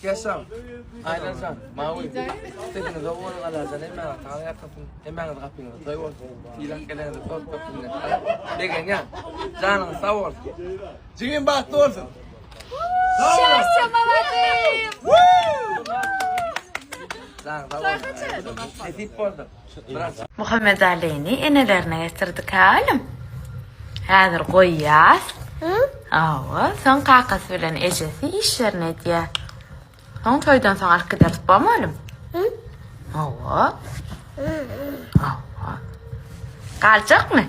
Yaşam. Aynen sen. Mavi. Tekini de onu alacaksın. Hemen atar yakasın. Hemen kapını. Dayı İlan gelene de toz kapını. Degen ya. Canın sağ olsun. Cigin bahtı olsun. Şaşamadım. Canın sağ olsun. Edip oldu. Muhammed Ali'ni enelerine getirdik halim. Hazır koyuyaz. Awa, sen kakası bilen eşesi iş yerine diye. Son toydan sonra arkadaş tutmamalım. Awa. Awa. Kalacak mı?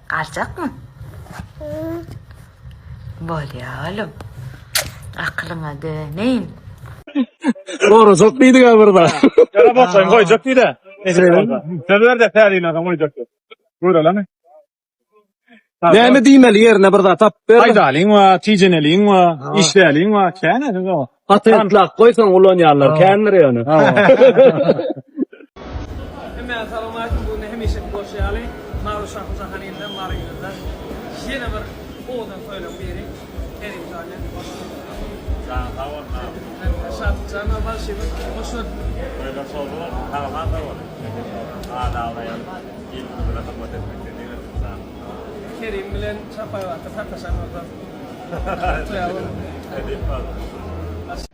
Kalacak mı? Böyle oğlum. Aklına deneyin. Doğru, çok iyiydi burada. Yara bakayım, koy çok iyi de. Sever de feriyle adam oynayacaktı. Buyur lan. Ne diyeyim yerine burada tap ver. Haydalin var, ticenelin var, işlerlin var. Kene o. Patentlak koysan kullanıyorlar. Kendileri yani. Hemen salamatım bunu hemişe boşayalım. Maruşan Kuzahani'nden Marı'ndan. Yine bir oğlan söylem biri. Kerim zaten. Sağ ol. Şartlarına başlayalım. Boşver. Böyle sordular. Tamam da var. Ağlayalım. İlk burada kapatmak dediğiniz zaman. Kerim bilen çapayvattı. Tartaşan orada.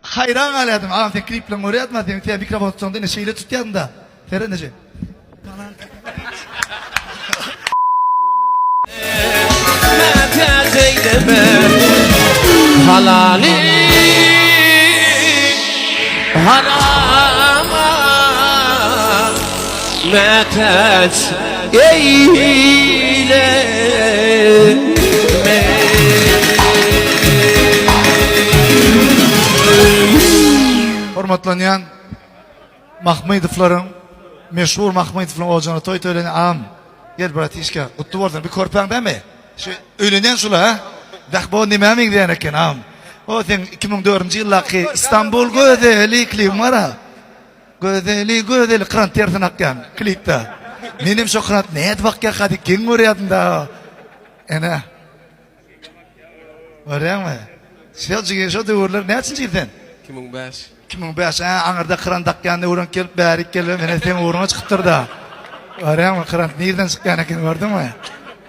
Hayran aladım. Ağam sen kliple oraya atmadın. Sen mikrofon sonunda ne şeyle tutuyorsun da. Seren nece? Halali harama metet eyle Hormatlanan Mahmudovların meşhur Mahmudovların olacağını toy töyleni ağam. Gel bırak işe. Kutlu olsun. Bir korpan ben mi? Şu ölünen şula ha? Bak bu ne mi diyen eken ağam? O sen 2004 yıldaki İstanbul güzeli klip var ha. Güzeli kıran tersin akyan klipte. Benim şu kıran ne et bakya hadi kim oraya da? Ene. Oraya mı? Selçuk şu duvarlar ne için çıktın? 2005. 2005 anırda kıran takyandı uğran kelip bärik kelip mene sen uğruna çıkıptır da. Oraya mı kıran nereden çıkan eken gördün mü?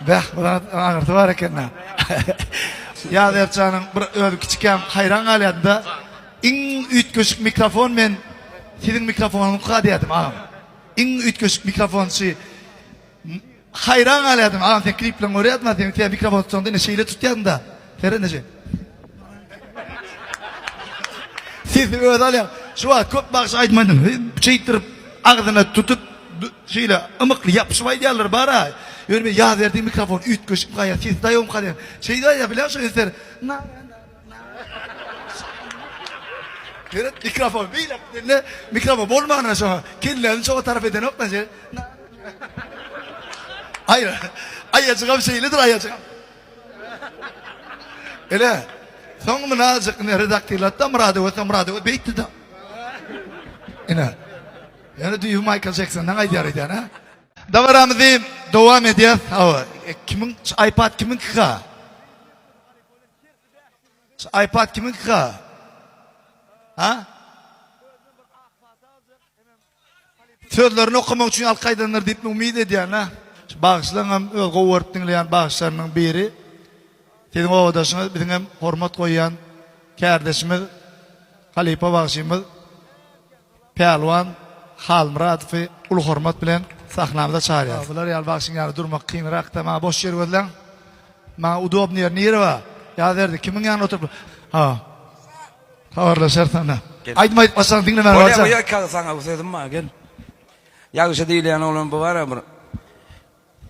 Bak buradan anırda var eken ha. Ya dercanın bir küçükken hayran aladı. İn üç köşük mikrofon men sizin mikrofonunu kadiyadım ağam. İn üç köşük mikrofon şey hayran aladım ağam sen kliple oraya atmadın sen mikrofon sonunda ne şeyle tutuyorsun da. Seren nece? Siz öyle alayım. Şu an köp bakış aytmadım. Şeytirip ağzına tutup şeyle ımıklı yapışmayı diyorlar bana. Öyle bir yağ verdiğim mikrofon üç köşük kaya siz dayım kadar. Şey da ya biliyor musun ister? Evet mikrofon böyle mikrofon olmayan şu an. Kirlerini çoğu taraf eden yok nasıl? Hayır. Ayacığım şeylidir ayacığım. Öyle. Son münazık ne redaktörlatta muradı beytti da. İna. Yani duyuyor Michael Jackson'dan aydiyar ediyor ha. Davaramızı devam ediyor. Kimin iPad kimin kıka? iPad kimin kıka? Ha? Sözlerini okumak için alkaydanlar deyip ümit ediyor ha. Bağışlanan ölgü vörp dinleyen bağışlarının biri. Senin o odasına bizim hormat koyan kardeşimiz Halipa bağışımız Pehlivan Halmuradov'u ulu hormat bilen sahnamıza çağırıyor. Bunlar yal bağışın yani durmak kıyınrak da bana boş yer verilen bana udobni yer neyri var? Ya derdi kimin yanına oturup ha havarlaşar sana. Aytma aytmasan dinlemen varsa. Oraya kal sana bu sözüm var gel. Yağışa değil yani olan bu var ya.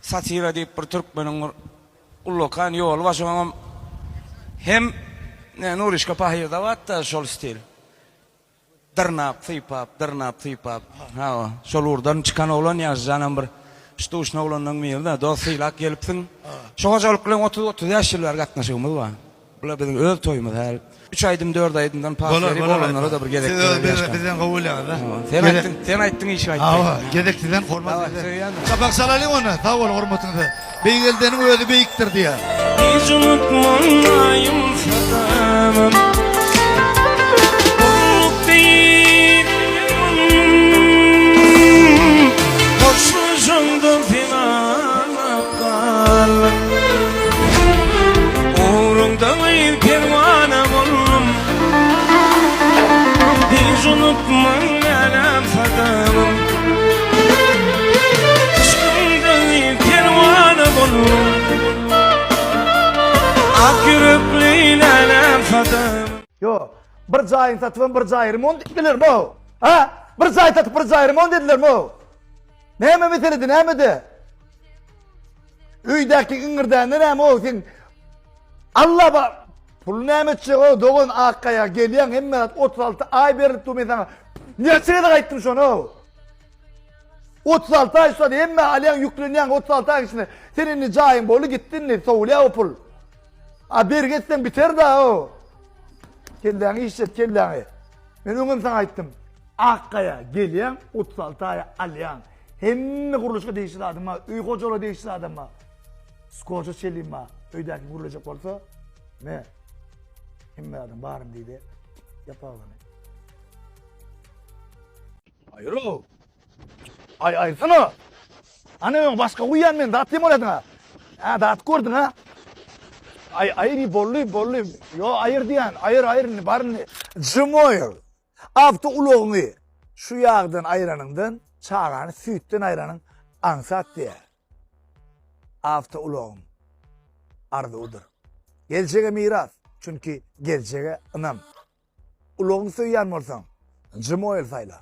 Satıra deyip bir Türkmenin Ullokan yol başımam hem Nurişka pahirda vatta şol stil. Dırnap, tıpap. Ha, şol urdan çıkan olan yazanım bir ştuşna olanın miyilde dosylak gelipsin. Şoğa joluklan 30 yaşlılar gatnaşığımız var. Bula bizim öl toyumuz her. 3 aydım 4 aydımdan pasları olanlara da bir gedek. Bizden kabul yani. Sen ayttın iş ayttın. Ava gedekten format. Kapak salalım onu. Sağ ol hormatınızı. Beygeldenin özü beyiktir diye. Hiç unutmayayım sadamım tutman lala fadamım Aşkımda kervanı bulur Ak yürekli lala fadamım Yo, bir jayın satıp bir jayı remont etdiler mi? Ha? Bir jay satıp bir jayı remont etdiler mi? Näme meseledi, nämedi? Üydäki ıngırdan näme o sen? Allah ba pul nämetçi o dogon akkaya gelýän hemme 36 ay berip tu men sana. Näçe de gaýtdym şonu? 36 ay sonra hemme alýan ýüklenýän 36 ay içinde senin jayın bolu gittin ni sowlya o pul. A bergetsen biter da o. Kendini işlet kendini. Ben öňüm sana aýtdym. Akkaya gelýän 36 ay alýan. Hemme guruluşga değişir adamma, üy kocalı değişir adamma. Skoca çelima, öydeki gurulacak olsa, ne? Hemme adam bağırım deydi, yapalım. Hayır o. Ay sana. Anne başka uyan men, dağıt değil mi oladın ha? Ha dağıt gördün ha? Ayır bollu. Yo ayır diyen, ayır, barın. Cımoyur. Avta uloğunu. Şu yağdan ayranından, çağranı, sütten ayranın ansat diye. Avta uloğum. Ardı udur. Geleceğe miras. Çünkü geleceğe ınam. Uloğunu söyleyen mi olsan? Cımoyur sayla.